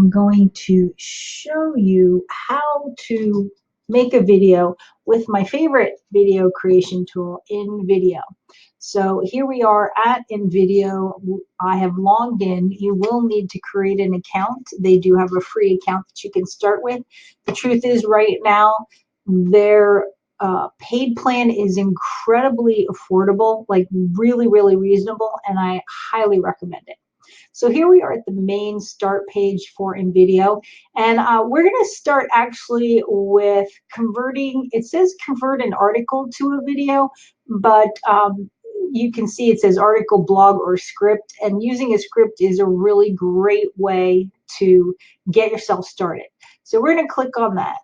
I'm going to show you how to make a video with my favorite video creation tool, InVideo. So here we are at InVideo. I have logged in. You will need to create an account. They do have a free account that you can start with. The truth is, right now, their paid plan is incredibly affordable, like really, really reasonable, and I highly recommend it. So here we are at the main start page for InVideo, and we're going to start actually with converting. It says convert an article to a video, but you can see it says article, blog, or script, and using a script is a really great way to get yourself started. So we're going to click on that.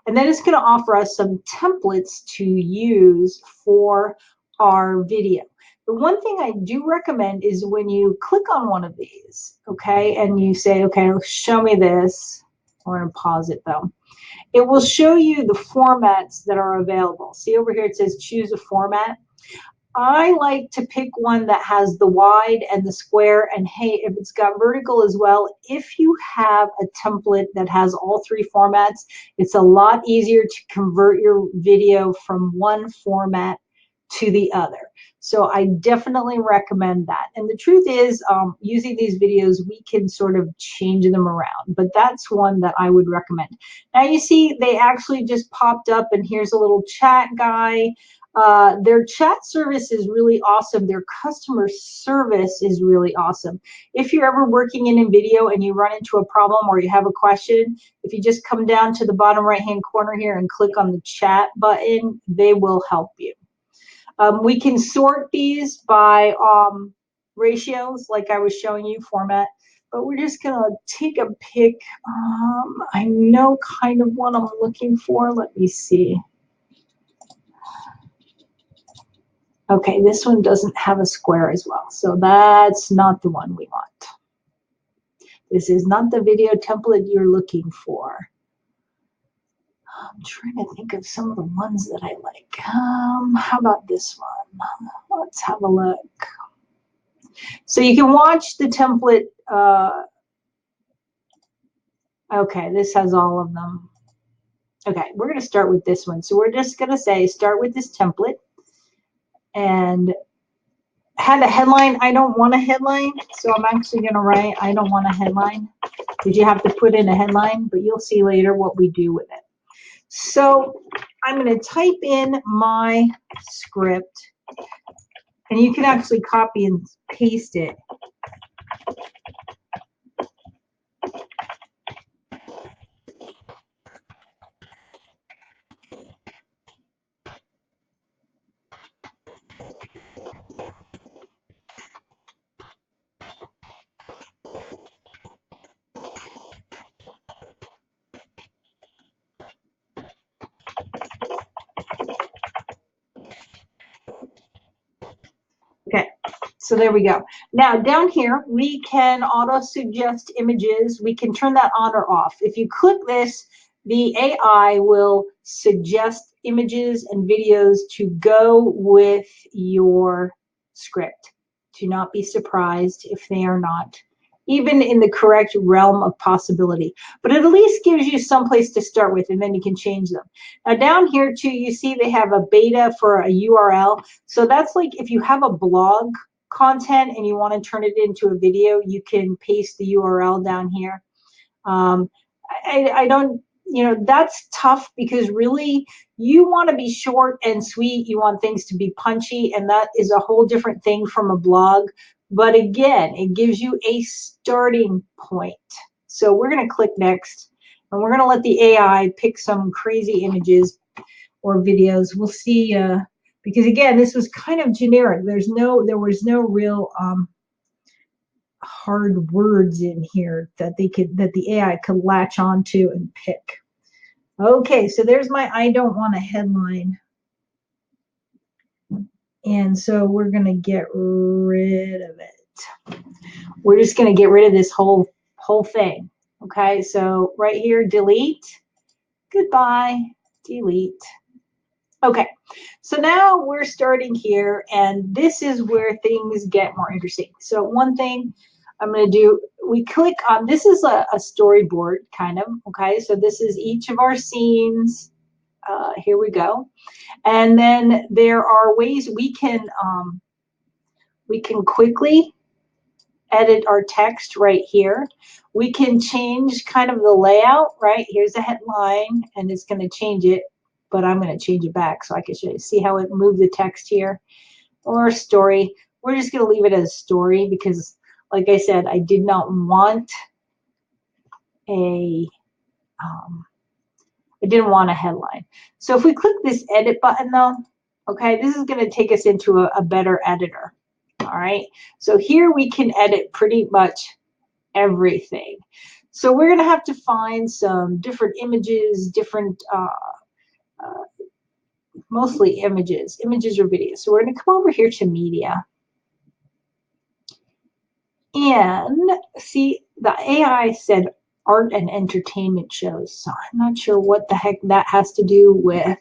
And then it's going to offer us some templates to use for our video. The one thing I do recommend is when you click on one of these, okay, and you say, okay, show me this. We're going to pause it though. It will show you the formats that are available. See over here it says choose a format. I like to pick one that has the wide and the square, and hey, if it's got vertical as well, if you have a template that has all three formats, it's a lot easier to convert your video from one format to the other. So I definitely recommend that. And the truth is, using these videos, we can sort of change them around, but that's one that I would recommend. Now you see they actually just popped up, and here's a little chat guy. Their chat service is really awesome. Their customer service is really awesome. If you're ever working in InVideo and you run into a problem or you have a question, if you just come down to the bottom right-hand corner here and click on the chat button, they will help you. We can sort these by ratios, like I was showing you, format, but we're just going to take a pick. I know kind of what I'm looking for. Let me see. Okay, this one doesn't have a square as well, so that's not the one we want. This is not the video template you're looking for. I'm trying to think of some of the ones that I like. How about this one? Let's have a look. So you can watch the template. Okay, this has all of them. Okay, we're going to start with this one. So we're just going to say start with this template. And had a headline. I don't want a headline, so I'm actually going to write I don't want a headline, because you have to put in a headline, but you'll see later what we do with it. So I'm going to type in my script, and you can actually copy and paste it. Okay, so there we go. Now down here, we can auto suggest images. We can turn that on or off. If you click this, the AI will suggest images and videos to go with your script. Do not be surprised if they are not even in the correct realm of possibility, but it at least gives you some place to start with, and then you can change them. Now down here too, you see they have a beta for a URL. So that's like if you have a blog content and you want to turn it into a video, you can paste the URL down here. I don't, that's tough, because really you want to be short and sweet. You want things to be punchy, and that is a whole different thing from a blog. But again, it gives you a starting point. So we're going to click next, and we're going to let the AI pick some crazy images or videos. We'll see, because again, this was kind of generic. There was no real hard words in here that the AI could latch onto and pick. Okay, so there's my I don't want a headline. And so we're going to get rid of it. We're just going to get rid of this whole thing. Okay, so right here, delete. Goodbye, delete. Okay, so now we're starting here, and this is where things get more interesting. So one thing, I'm going to do, we click on, this is a storyboard kind of, okay? So this is each of our scenes. Here we go. And then there are ways we can quickly edit our text right here. We can change kind of the layout, right? Here's a headline, and it's going to change it, but I'm going to change it back so I can show you. See how it moved the text here? Or story. We're just going to leave it as story because, like I said, I did not want a I didn't want a headline. So if we click this edit button though, okay, this is going to take us into a better editor. All right. So here we can edit pretty much everything. So we're going to have to find some different images, different, mostly images or videos. So we're going to come over here to media. And see, the AI said art and entertainment shows. So I'm not sure what the heck that has to do with.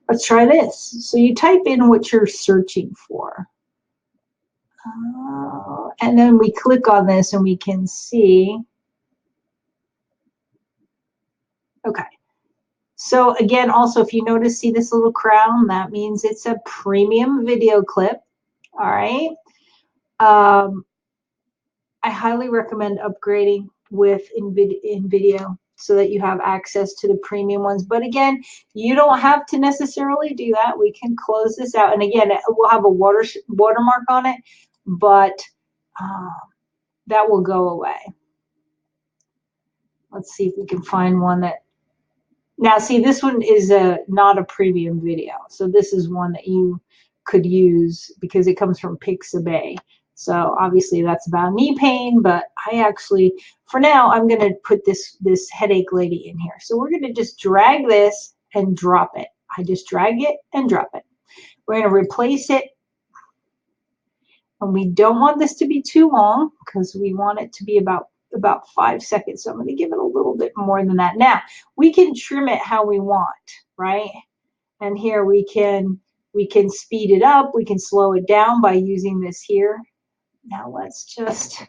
Let's try this. So you type in what you're searching for. And then we click on this and we can see. Okay. So again, also, if you notice, see this little crown? That means it's a premium video clip. All right. I highly recommend upgrading with InVideo so that you have access to the premium ones. But again, you don't have to necessarily do that. We can close this out. And again, we'll have a watermark on it, but that will go away. Let's see if we can find one that. Now, see, this one is not a premium video. So this is one that you could use because it comes from Pixabay. So obviously that's about knee pain, but I actually, for now, I'm going to put this headache lady in here. So we're going to just drag this and drop it. I just drag it and drop it. We're going to replace it. And we don't want this to be too long because we want it to be about 5 seconds. So I'm going to give it a little bit more than that. Now, we can trim it how we want, right? And here we can speed it up. We can slow it down by using this here. Now let's just,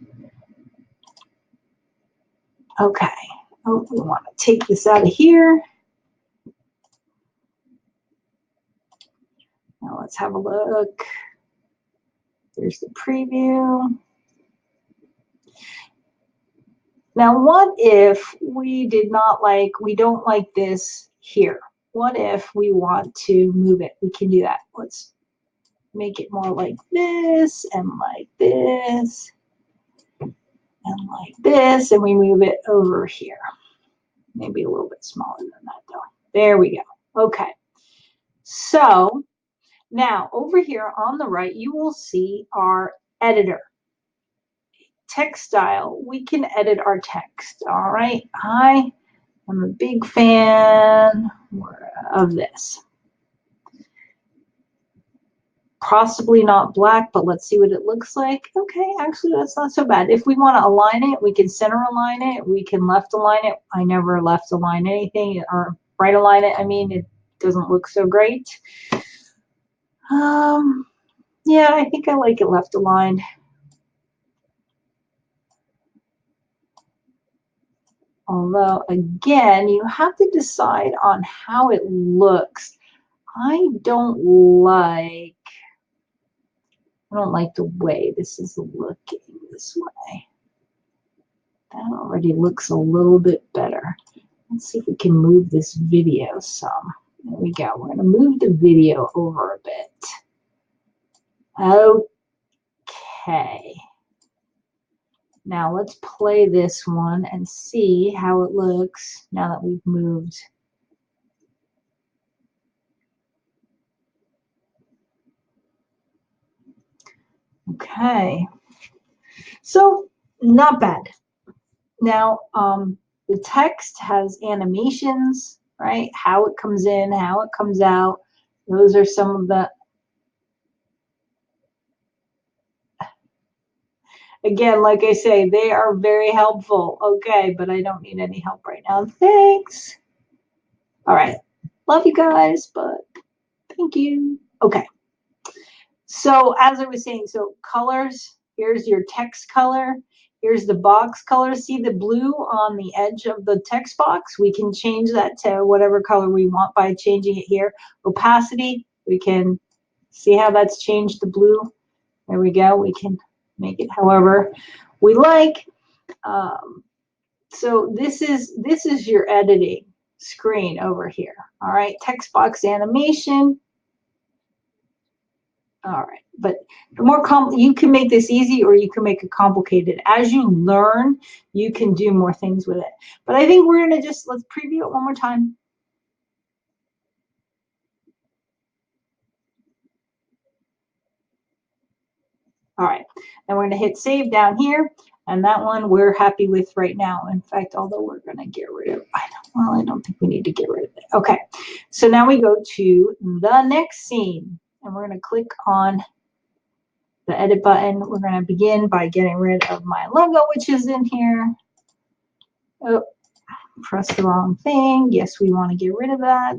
okay. Oh, we want to take this out of here. Now let's have a look. There's the preview. Now, what if we don't like this here? What if we want to move it? We can do that. Let's make it more like this and like this and like this, and we move it over here. Maybe a little bit smaller than that though. There we go. Okay. So now over here on the right, you will see our editor. Text style, we can edit our text. All right. I'm a big fan of this. Possibly not black, but let's see what it looks like. Okay, actually, that's not so bad. If we want to align it, we can center align it. We can left align it. I never left align anything, or right align it. I mean, it doesn't look so great. Yeah, I think I like it left aligned. Although, again, you have to decide on how it looks. I don't like the way this is looking this way. That already looks a little bit better. Let's see if we can move this video some. There we go. We're going to move the video over a bit. Okay. Now let's play this one and see how it looks now that we've moved. Okay. So not bad. Now, the text has animations, right? How it comes in, how it comes out. Those are some of the, again, like I say, they are very helpful. Okay, but I don't need any help right now. Thanks. All right. Love you guys, but thank you. Okay. So as I was saying, so colors, here's your text color. Here's the box color. See the blue on the edge of the text box? We can change that to whatever color we want by changing it here. Opacity, we can see how that's changed the blue. There we go. We can make it however we like. So this is your editing screen over here. All right, text box animation. All right, but the more you can make this easy or you can make it complicated. As you learn, you can do more things with it. But I think we're gonna just, let's preview it one more time. All right, and we're gonna hit save down here. And that one we're happy with right now. In fact, although we're gonna get rid of, I don't think we need to get rid of it. Okay, so now we go to the next scene and we're gonna click on the edit button. We're gonna begin by getting rid of my logo, which is in here. Oh, press the wrong thing. Yes, we want to get rid of that.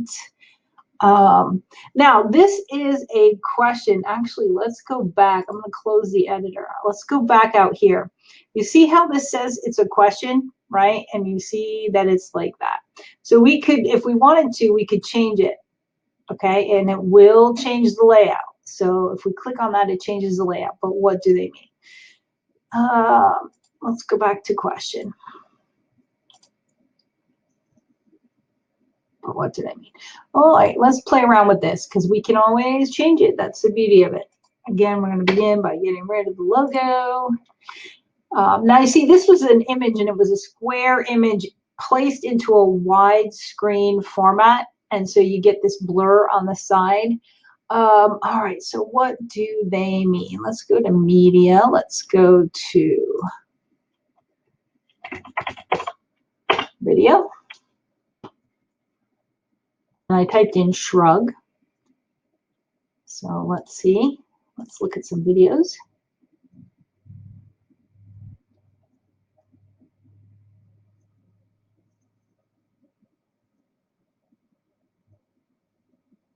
Now, this is a question. Actually, let's go back. I'm going to close the editor. Let's go back out here. You see how this says it's a question, right? And you see that it's like that. So we could, if we wanted to, we could change it, okay? And it will change the layout. So if we click on that, it changes the layout. But what do they mean? Let's go back to question. What did I mean? All right, let's play around with this because we can always change it. That's the beauty of it. Again, we're going to begin by getting rid of the logo. Now you see this was an image and it was a square image placed into a widescreen format. And so you get this blur on the side. All right, so what do they mean? Let's go to media. Let's go to video. And I typed in shrug. So let's see. Let's look at some videos.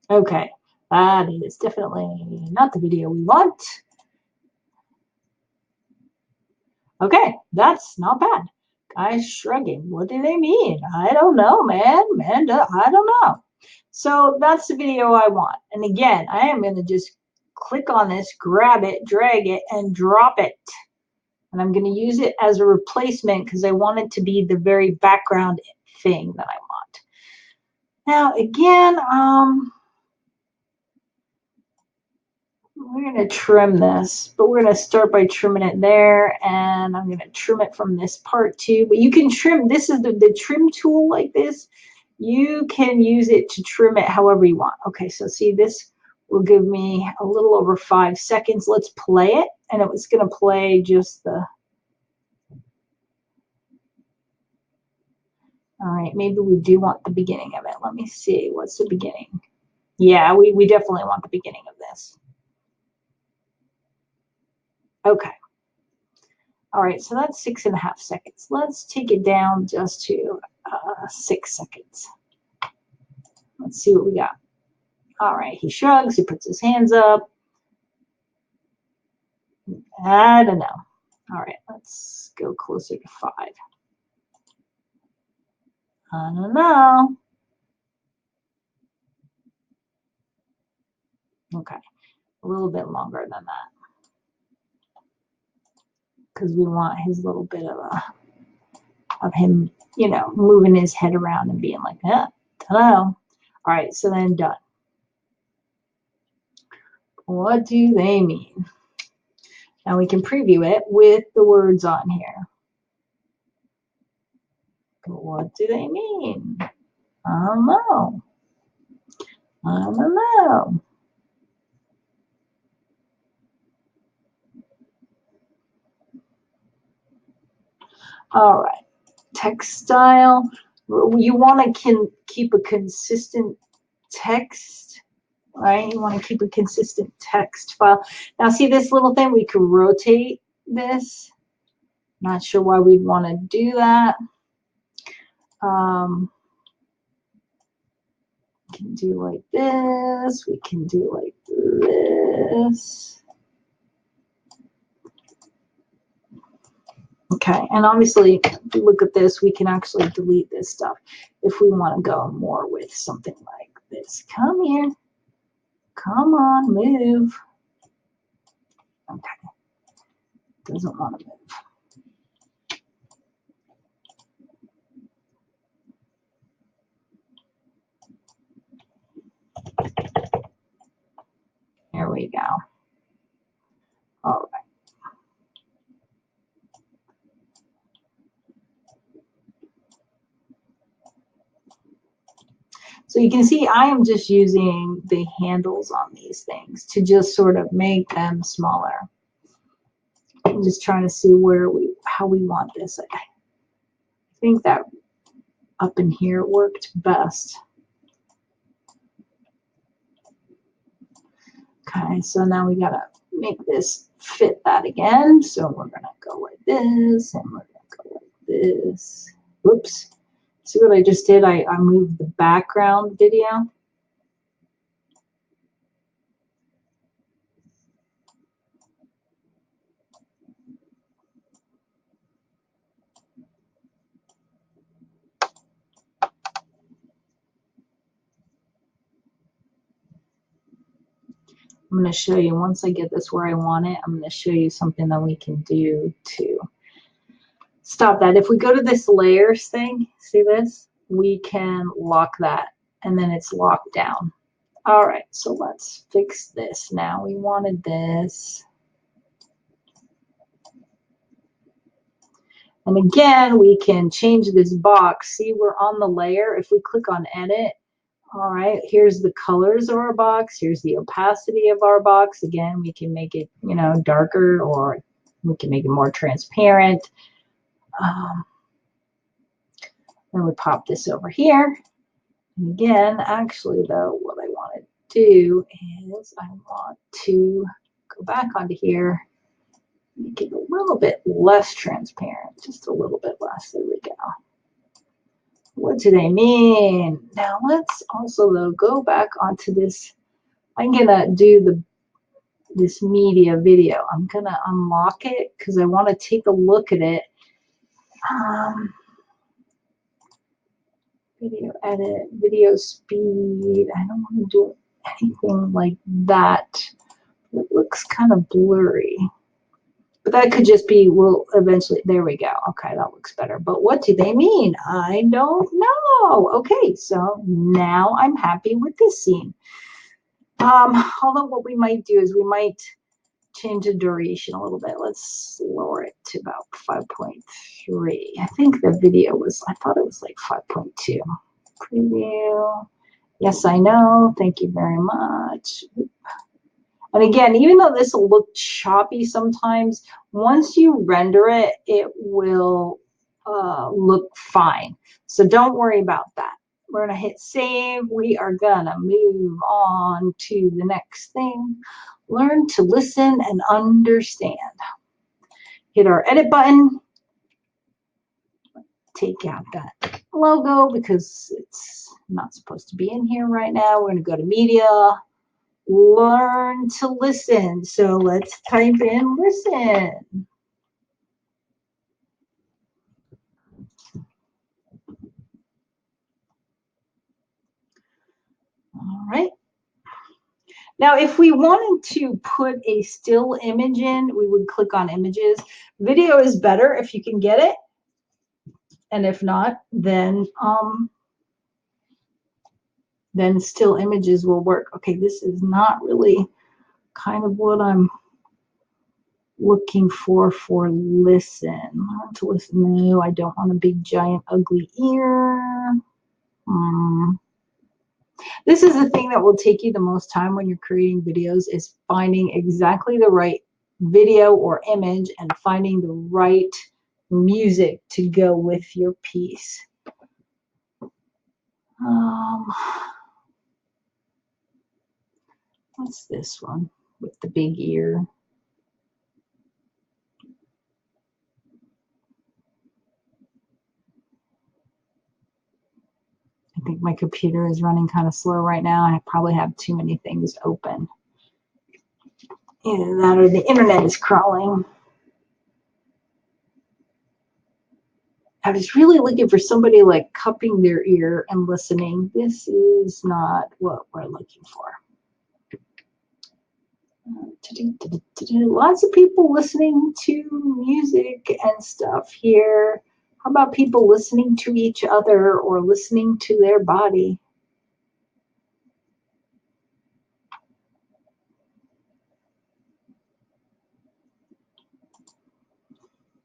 Okay, that is definitely not the video we want. Okay, that's not bad. Guys shrugging. What do they mean? I don't know, man. I don't know. So that's the video I want. And again, I am going to just click on this, grab it, drag it, and drop it. And I'm going to use it as a replacement because I want it to be the very background thing that I want. Now, again, we're going to trim this, but we're going to start by trimming it there, and I'm going to trim it from this part too. But you can trim, this is the trim tool like this. You can use it to trim it however you want. Okay, so see, this will give me a little over 5 seconds. Let's play it, and it's going to play just the... All right, maybe we do want the beginning of it. Let me see, what's the beginning? Yeah, we definitely want the beginning of this. Okay. All right, so that's 6.5 seconds. Let's take it down just to 6 seconds. Let's see what we got. All right, he shrugs, he puts his hands up. I don't know. All right, let's go closer to 5. I don't know. Okay, a little bit longer than that. Because we want his little bit of him, you know, moving his head around and being like, I don't know. All right, so then done. What do they mean? Now we can preview it with the words on here. What do they mean? I don't know. I don't know. All right. Text style. You want to keep a consistent text, right? You want to keep a consistent text file. Now, see this little thing? We could rotate this. Not sure why we'd want to do that. can do like this. We can do like this. Okay, and obviously, if you look at this, we can actually delete this stuff if we want to go more with something like this. Come here. Come on, move. Okay, doesn't want to move. There we go. All right. So you can see I am just using the handles on these things to just sort of make them smaller. I'm just trying to see how we want this. I think that up in here worked best. Okay, so now we gotta make this fit that again. So we're gonna go like this, and we're gonna go like this. Whoops. See what I just did? I moved the background video. I'm going to show you, once I get this where I want it, I'm going to show you something that we can do to stop that. If we go to this layers thing, see this? We can lock that, and then it's locked down. All right, so let's fix this now. We wanted this. And again, we can change this box. See, we're on the layer. If we click on edit, all right, here's the colors of our box. Here's the opacity of our box. Again, we can make it, you know, darker, or we can make it more transparent. Then we pop this over here. And again, actually though, what I want to do is I want to go back onto here, make it a little bit less transparent, just a little bit less. There we go. What do they mean? Now let's also though go back onto this. I'm gonna do this media video. I'm gonna unlock it because I want to take a look at it. Video edit, video speed. I don't want to do anything like that. It looks kind of blurry. But that could just be, well, eventually, there we go. Okay, that looks better. But what do they mean? I don't know. Okay, so now I'm happy with this scene. Although what we might do is we might change the duration a little bit. Let's lower it to about 5.3. I think the video was, I thought it was like 5.2. Preview. Yes, I know. Thank you very much. And again, even though this will look choppy sometimes, once you render it, it will look fine. So don't worry about that. We're going to hit save. We are going to move on to the next thing. Learn to listen and understand. Hit our edit button. Take out that logo because it's not supposed to be in here right now. We're going to go to media. Learn to listen. So let's type in listen. All right. Now, if we wanted to put a still image in, we would click on images. Video is better if you can get it. And if not, then still images will work. Okay, this is not really kind of what I'm looking for listen. Learn to listen. No, I don't want a big, giant, ugly ear. This is the thing that will take you the most time when you're creating videos, is finding exactly the right video or image and finding the right music to go with your piece. What's this one with the big ear? I think my computer is running kind of slow right now. I probably have too many things open. Either that or the internet is crawling. I was really looking for somebody like cupping their ear and listening. This is not what we're looking for. Lots of people listening to music and stuff here. How about people listening to each other or listening to their body?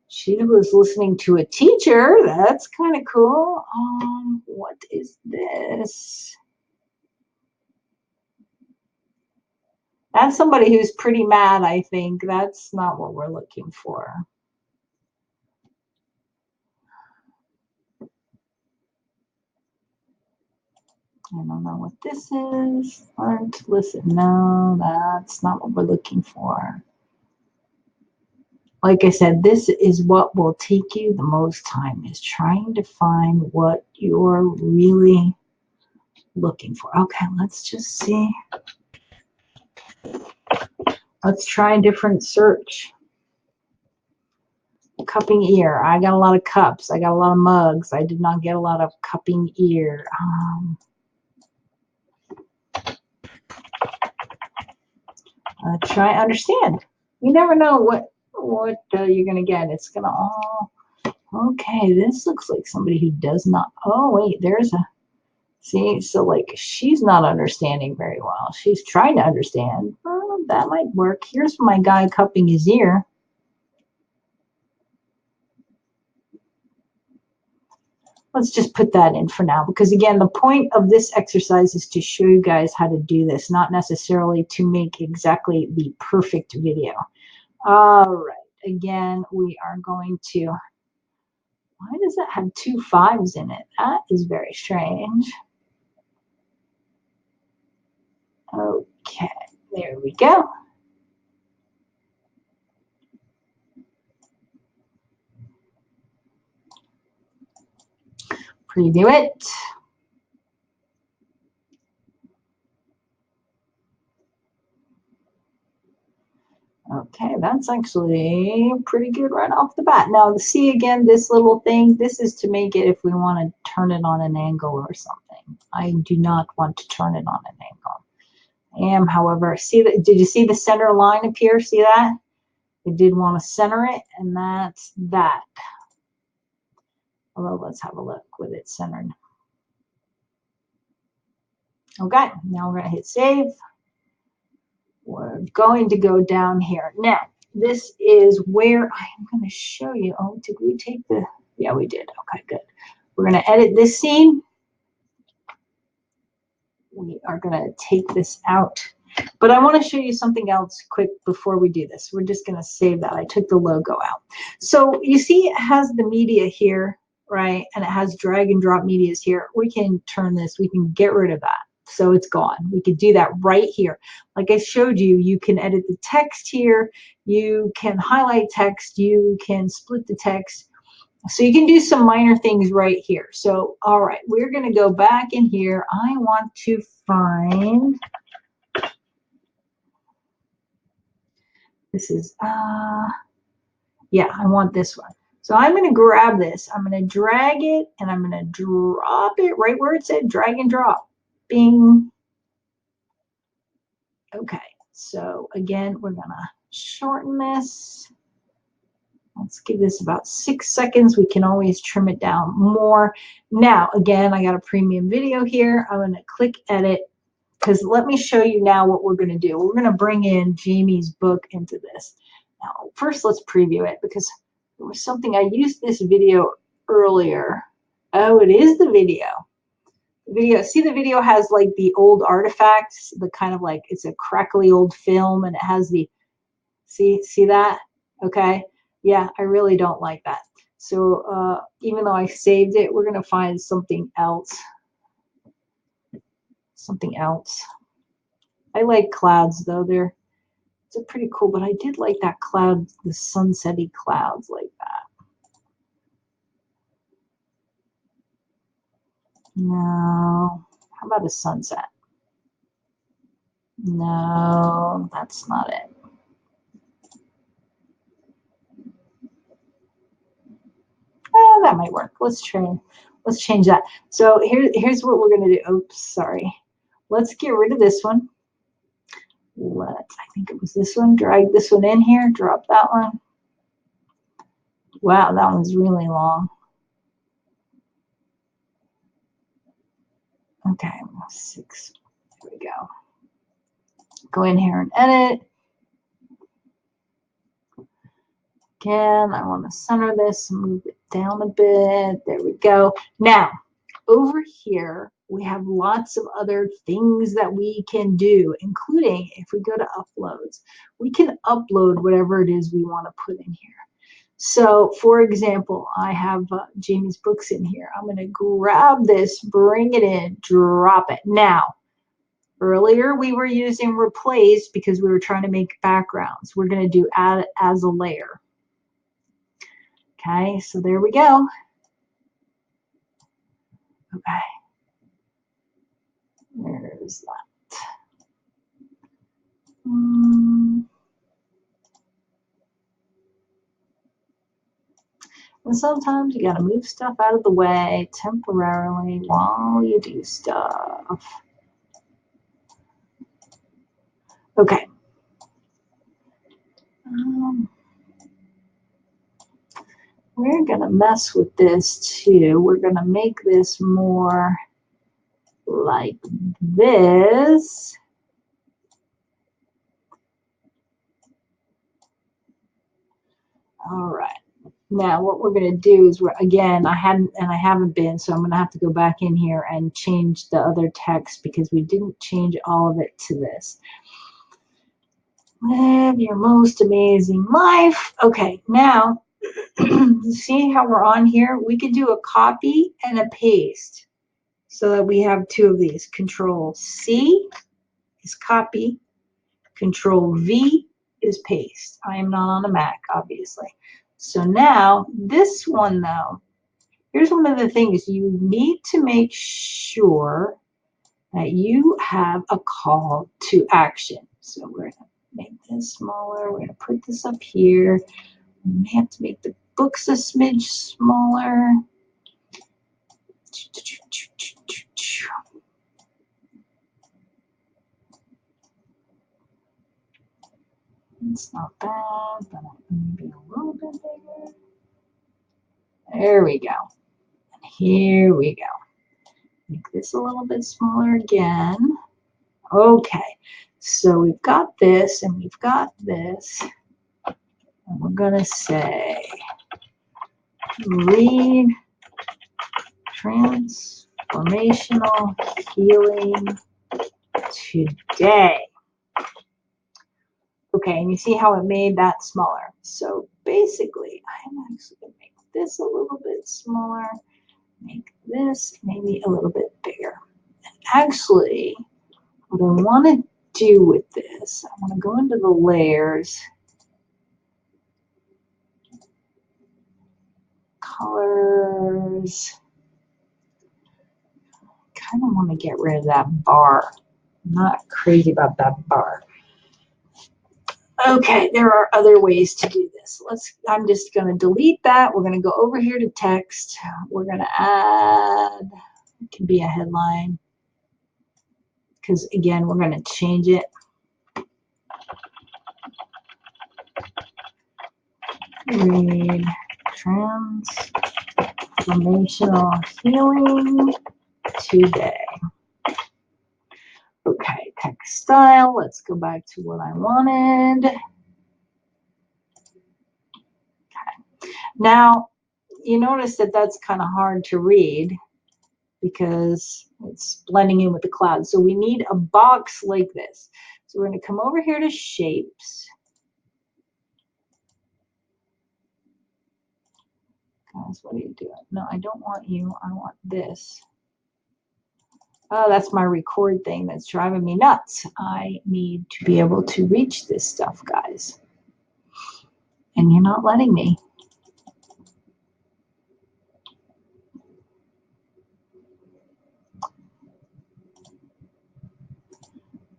She was listening to a teacher. That's kind of cool. What is this? That's somebody who's pretty mad, I think. That's not what we're looking for. I don't know what this is. Learn to listen. No, that's not what we're looking for. Like I said, this is what will take you the most time, is trying to find what you're really looking for. Okay, let's just see. Let's try a different search. Cupping ear. I got a lot of cups. I got a lot of mugs. I did not get a lot of cupping ear. Try understand. You never know what you're gonna get. It's gonna all. Okay, this looks like somebody who does not. Oh wait, there's a. See, so like she's not understanding very well. She's trying to understand. Oh, that might work. Here's my guy cupping his ear. Let's just put that in for now, because again, the point of this exercise is to show you guys how to do this, not necessarily to make exactly the perfect video. All right, again, we are going to, why does that have 2 5s in it? That is very strange. Okay, there we go. Preview it. Okay, that's actually pretty good right off the bat. Now, see again, this little thing, this is to make it if we want to turn it on an angle or something. I do not want to turn it on an angle. I am, however, see that? Did you see the center line appear? See that? I did want to center it, and that's that. Although, let's have a look with it centered. Okay, now we're going to hit save. We're going to go down here. Now, this is where I'm going to show you. Oh, did we take the, yeah, we did. Okay, good. We're going to edit this scene. We are going to take this out. But I want to show you something else quick before we do this. We're just going to save that. I took the logo out. So you see it has the media here, right? And it has drag and drop medias here. We can turn this. We can get rid of that. So it's gone. We could do that right here. Like I showed you, you can edit the text here. You can highlight text. You can split the text. So you can do some minor things right here. So, all right, we're going to go back in here. I want to find, this is, yeah, I want this one. So I'm going to grab this. I'm going to drag it, and I'm going to drop it right where it said drag and drop. Bing. Okay, so again, we're going to shorten this. Let's give this about 6 seconds. We can always trim it down more. Now, again, I got a premium video here. I'm going to click edit, because let me show you now what we're going to do. We're going to bring in Jamie's book into this. Now, first, let's preview it, because there was something, I used this video earlier. Oh, it is the video. See, the video has like the old artifacts, the kind of like, it's a crackly old film, and it has the, see that? Okay. Yeah, I really don't like that. So even though I saved it, we're going to find something else. Something else. I like clouds, though. They're pretty cool, but I did like that cloud, the sunsetty clouds like that. No. How about a sunset? No, that's not it. That might work. Let's change that. So here's what we're gonna do. Oops, sorry. Let's get rid of this one. I think it was this one. Drag this one in here, drop that one. Wow, that one's really long. Okay, 6. There we go. Go in here and edit. Again, I want to center this and move it down a bit. There we go. Now, over here, we have lots of other things that we can do, including if we go to uploads, we can upload whatever it is we want to put in here. So, for example, I have Jamie's books in here. I'm going to grab this, bring it in, drop it. Now, earlier we were using replace because we were trying to make backgrounds. We're going to do add as a layer. Okay, so there we go. Okay, there's that. And sometimes you got to move stuff out of the way temporarily while you do stuff. Okay. We're going to mess with this too. We're going to make this more like this. All right. Now what we're going to do is again, I haven't been, so I'm going to have to go back in here and change the other text because we didn't change all of it to this. Live your most amazing life. Okay, now see how we're on here? We could do a copy and a paste so that we have two of these. Control C is copy. Control V is paste. I am not on a Mac, obviously. So now this one though, here's one of the things you need to make sure that you have a call to action. So we're going to make this smaller. We're going to put this up here. We may have to make the books a smidge smaller. It's not bad, but maybe a little bit bigger. There we go. And here we go. Make this a little bit smaller again. Okay, so we've got this and we've got this. And we're going to say, read transformational healing today. Okay, and you see how it made that smaller. So basically, I'm actually going to make this a little bit smaller, make this maybe a little bit bigger. And actually, what I want to do with this, I want to go into the layers, colors. Kind of want to get rid of that bar. I'm not crazy about that bar. Okay, there are other ways to do this. I'm just going to delete that. We're going to go over here to text. We're going to add, it can be a headline, because again, we're going to change it. Read transformational healing today. Okay, text style. Let's go back to what I wanted. Now, you notice that that's kind of hard to read because it's blending in with the cloud. So we need a box like this. So we're going to come over here to shapes. Guys, what are you doing? No, I don't want you. I want this. Oh, that's my record thing that's driving me nuts. I need to be able to reach this stuff, guys. And you're not letting me.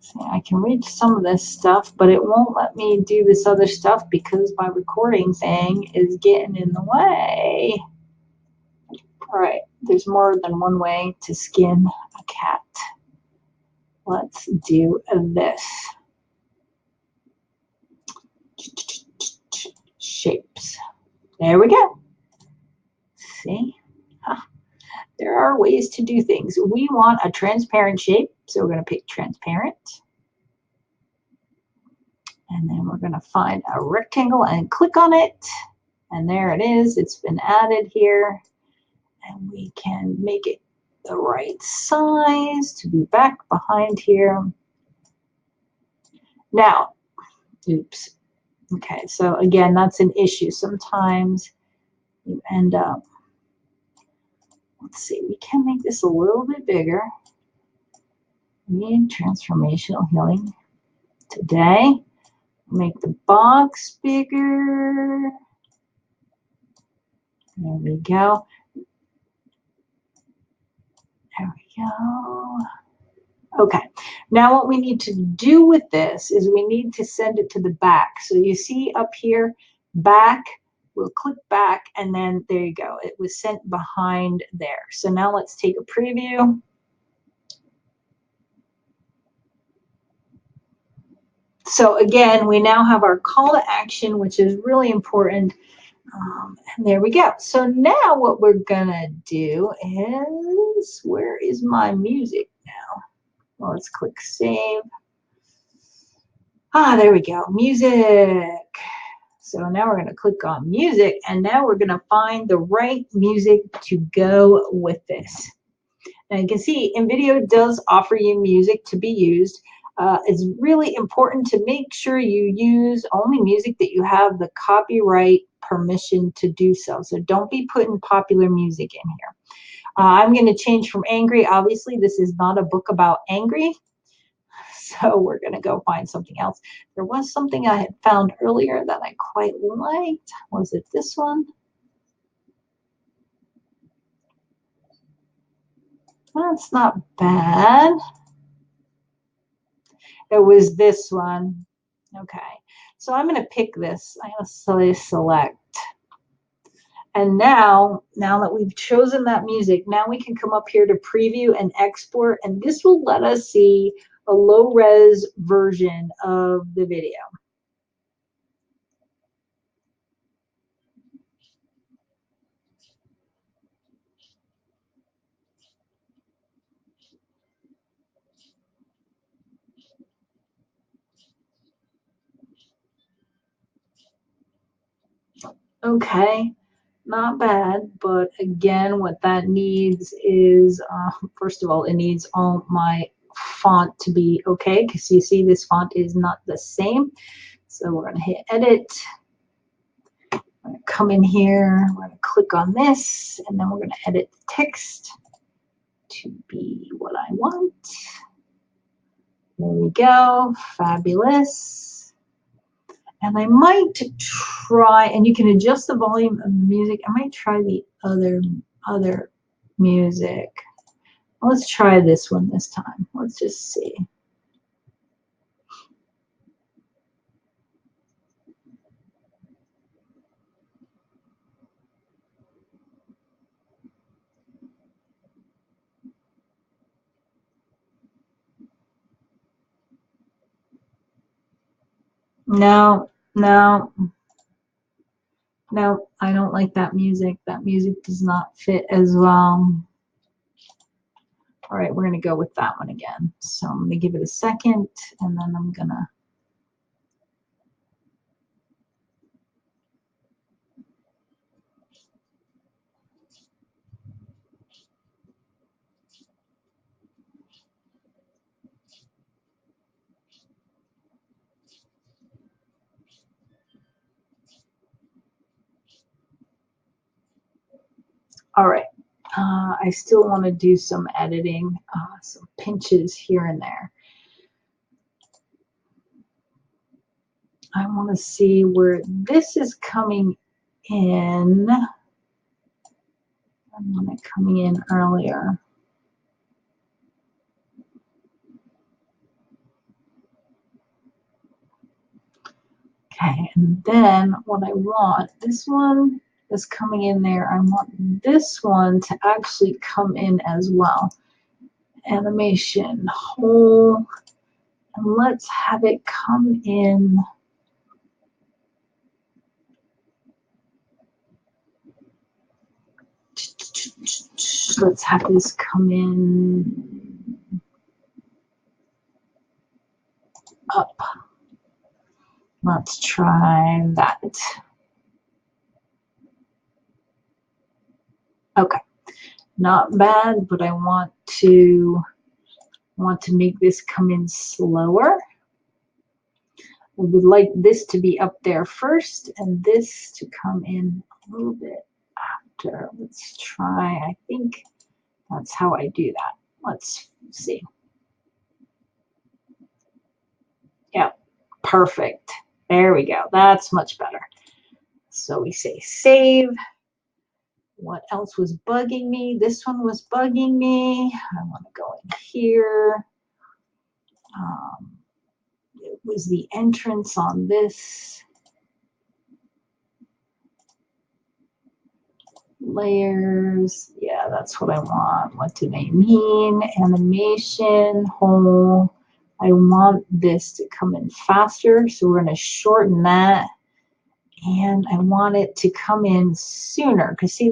See, I can read some of this stuff, but it won't let me do this other stuff because my recording thing is getting in the way. All right, there's more than one way to skin a cat. Let's do this. Shapes. There we go. See? Huh. There are ways to do things. We want a transparent shape, so we're going to pick transparent. And then we're going to find a rectangle and click on it. And there it is. It's been added here. And we can make it the right size to be back behind here. Now, oops. Okay, so again, that's an issue. Sometimes you end up, let's see, we can make this a little bit bigger. We need transformational healing today. Make the box bigger. There we go. There we go. Okay, now what we need to do with this is we need to send it to the back. So you see up here, back, we'll click back, and then there you go. It was sent behind there. So now let's take a preview. So again, we now have our call to action, which is really important. And there we go. So now what we're gonna do is, where is my music now? Well, let's click save. Ah, there we go, music. So now we're gonna click on music, and now we're gonna find the right music to go with this. Now you can see InVideo does offer you music to be used. It's really important to make sure you use only music that you have the copyright permission to do so. So don't be putting popular music in here. I'm going to change from angry. Obviously, this is not a book about angry. So we're going to go find something else. There was something I had found earlier that I quite liked. Was it this one? That's not bad. It was this one. Okay, so I'm going to pick this. I'm going to say select. And now that we've chosen that music, now we can come up here to preview and export, and this will let us see a low-res version of the video. Okay, not bad, but again, what that needs is, first of all, it needs all my font to be okay, because you see this font is not the same. So we're going to hit edit. I'm going to come in here, we're going to click on this, and then we're going to edit the text to be what I want. There we go, fabulous. And I might try, and you can adjust the volume of the music. I might try the other music. Let's try this one this time. Let's just see. No, no, no, I don't like that music. That music does not fit as well. All right, we're going to go with that one again. So I'm going to give it a second, and then I'm going to. All right. I still want to do some editing, some pinches here and there. I want to see where this is coming in. I want it coming in earlier. Okay, and then what I want, this one is coming in there. I want this one to actually come in as well. Animation, whole, and let's have it come in. Let's have this come in up. Let's try that. Okay, not bad, but I want to make this come in slower. I would like this to be up there first and this to come in a little bit after. Let's try, I think that's how I do that. Let's see. Yep, perfect. There we go. That's much better. So we say save. What else was bugging me? This one was bugging me. I want to go in here. It was the entrance on this. Layers. Yeah, that's what I want. What do they mean? Animation, whole. I want this to come in faster, so we're going to shorten that. And I want it to come in sooner, because see,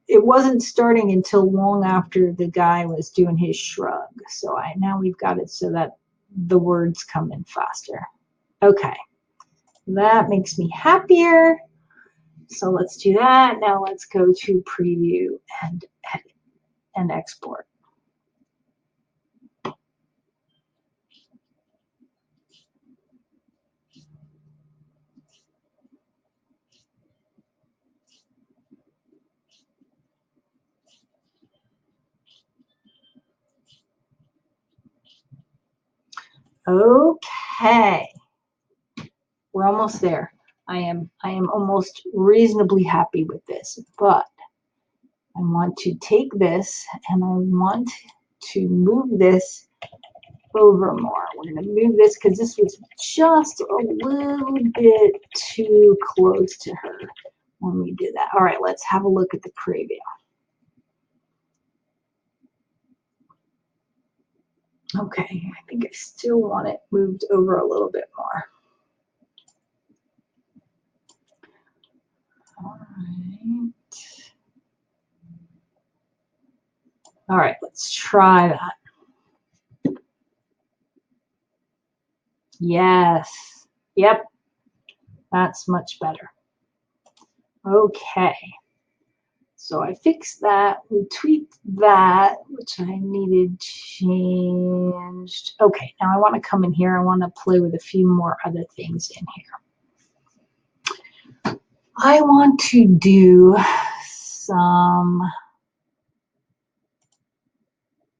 it wasn't starting until long after the guy was doing his shrug. So now we've got it so that the words come in faster. Okay, that makes me happier. So let's do that. Now let's go to preview and edit and export. Okay, we're almost there. I am almost reasonably happy with this, but I want to take this and I want to move this over more. We're going to move this because this was just a little bit too close to her when we did that. All right, let's have a look at the preview. Okay, I think I still want it moved over a little bit more. All right, let's try that. Yes. Yep. That's much better. Okay. So I fixed that. We tweaked that, which I needed changed. Okay, now I want to come in here. I want to play with a few more other things in here. I want to do some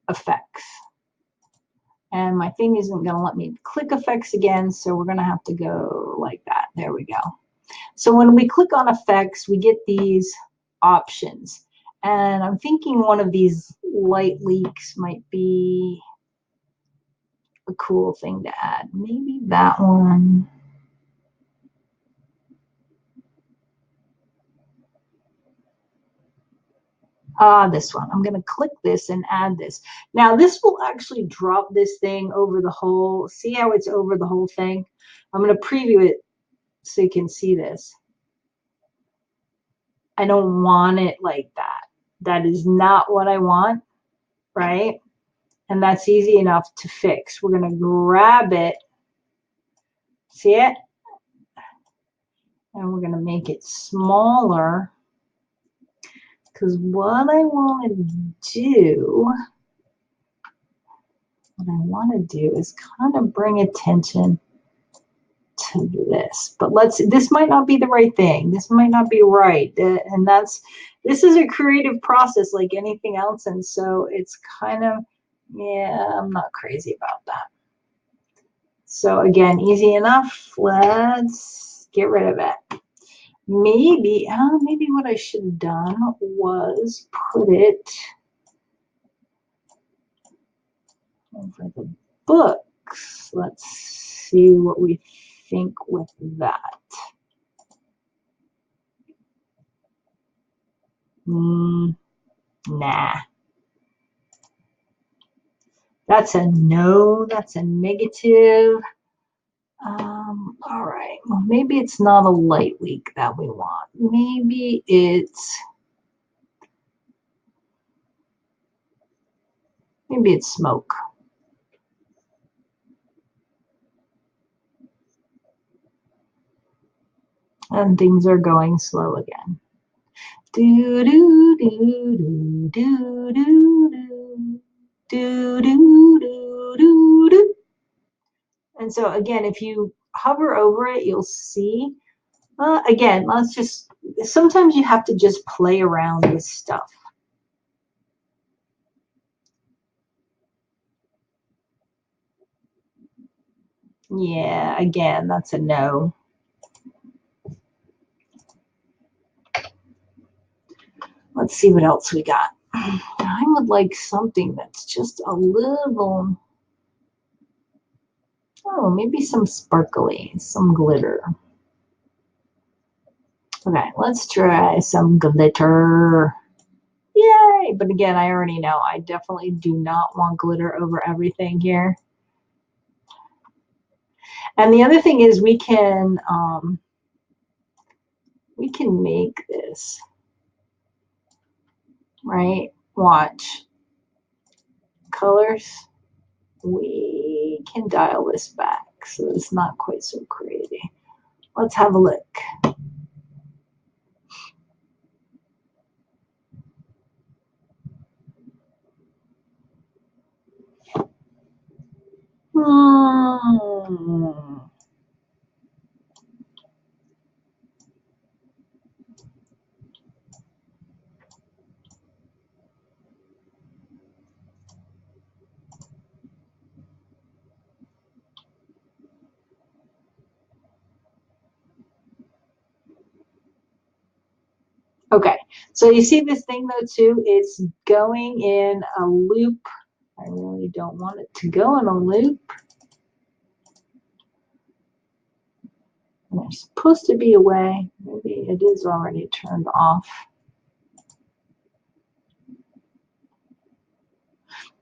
effects. And my thing isn't going to let me click effects again, so we're going to have to go like that. There we go. So when we click on effects, we get these options. And I'm thinking one of these light leaks might be a cool thing to add. Maybe that one. This one. I'm going to click this and add this. Now, this will actually drop this thing over the whole. See how it's over the whole thing? I'm going to preview it so you can see this. I don't want it like that. That is not what I want, right? And that's easy enough to fix. We're going to grab it. See it? And we're going to make it smaller. Because what I want to do is kind of bring attention to this. But this might not be the right thing. This might not be right. And this is a creative process like anything else. And so it's kind of, yeah, I'm not crazy about that. So again, easy enough. Let's get rid of it. Maybe what I should have done was put it over the books. Let's see what we think with that? Nah. That's a no. That's a negative. All right. Well, maybe it's not a light week that we want. Maybe it's smoke. And things are going slow again. Do do do do do do do do do do do. And so again, if you hover over it, you'll see. Again, sometimes you have to just play around with stuff. Yeah, again, that's a no. Let's see what else we got. I would like something that's just a little, oh, maybe some sparkly, some glitter. Okay, let's try some glitter. Yay! But again, I already know I definitely do not want glitter over everything here. And the other thing is we can make this, right? Watch. Colors. We can dial this back so it's not quite so crazy. Let's have a look. Okay, so you see this thing though too, it's going in a loop. I really don't want it to go in a loop. And there's supposed to be a way. Maybe it is already turned off.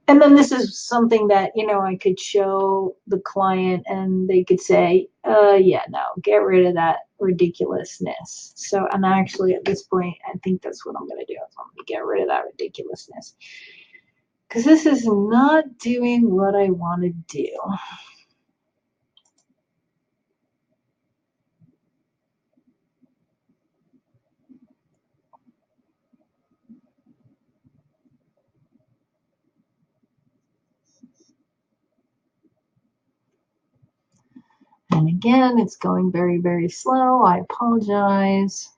And then this is something that, I could show the client and they could say, yeah, no, get rid of that ridiculousness. So, and actually at this point, I think that's what I'm going to do. I'm going to get rid of that ridiculousness. Because this is not doing what I want to do. And again, it's going very, very slow. I apologize.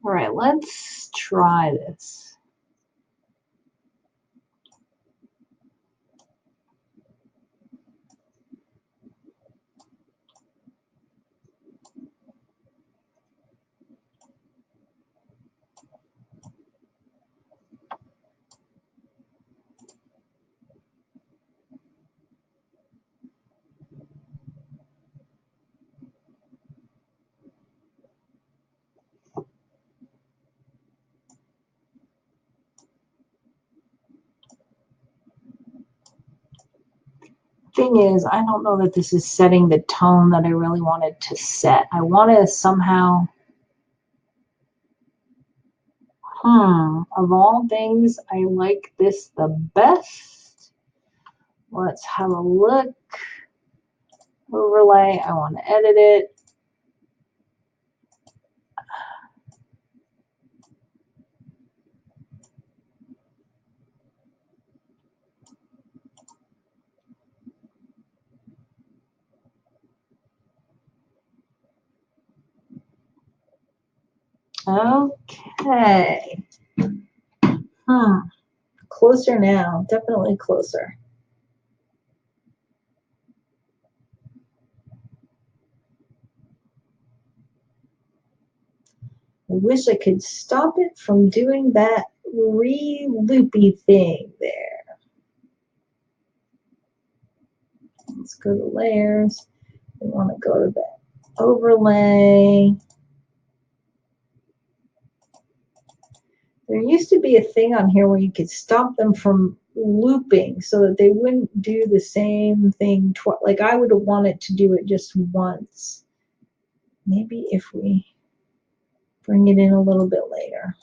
All right, let's try this. Thing is, I don't know that this is setting the tone that I really wanted to set. I want to somehow, of all things, I like this the best. Let's have a look. Overlay, I want to edit it. Okay. Closer now, definitely closer. I wish I could stop it from doing that loopy thing there. Let's go to layers. We want to go to the overlay. There used to be a thing on here where you could stop them from looping so that they wouldn't do the same thing twice. Like I would have wanted to do it just once. Maybe if we bring it in a little bit later.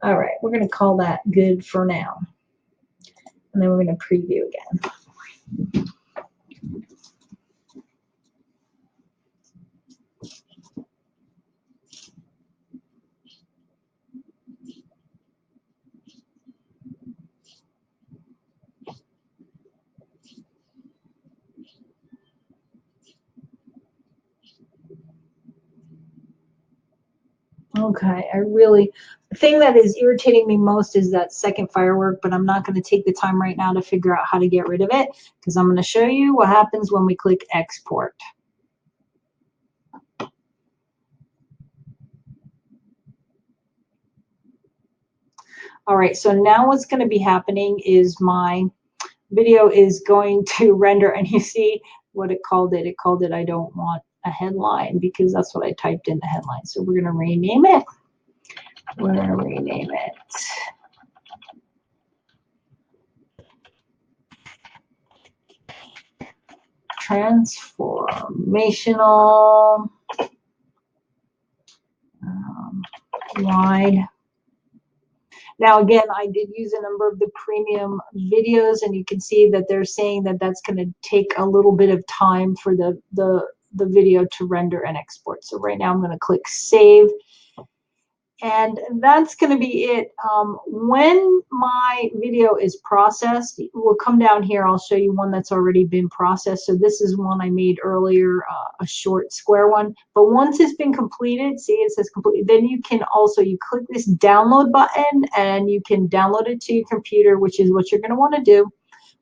All right, we're going to call that good for now. And then we're going to preview again. Okay, the thing that is irritating me most is that second firework, but I'm not going to take the time right now to figure out how to get rid of it, because I'm going to show you what happens when we click export. All right, so now what's going to be happening is my video is going to render, and you see what it called it. It called it I don't want a headline, because that's what I typed in the headline. So we're going to rename it. We're going to rename it. Transformational wide. Now, again, I did use a number of the premium videos, and you can see that they're saying that that's going to take a little bit of time for the video to render and export. So right now I'm going to click save. And that's going to be it. When my video is processed, we'll come down here. I'll show you one that's already been processed. So this is one I made earlier, a short square one. But once it's been completed, see it says complete, then you can also, you click this download button and you can download it to your computer, which is what you're going to want to do.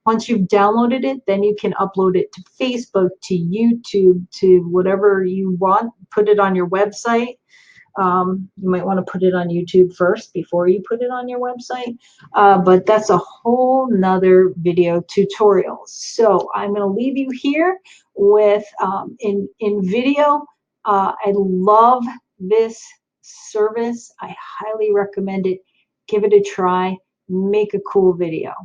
Once you've downloaded it, then you can upload it to Facebook, to YouTube, to whatever you want. Put it on your website. You might want to put it on YouTube first before you put it on your website, but that's a whole nother video tutorial. So I'm going to leave you here with InVideo. I love this service. I highly recommend it. Give it a try. Make a cool video.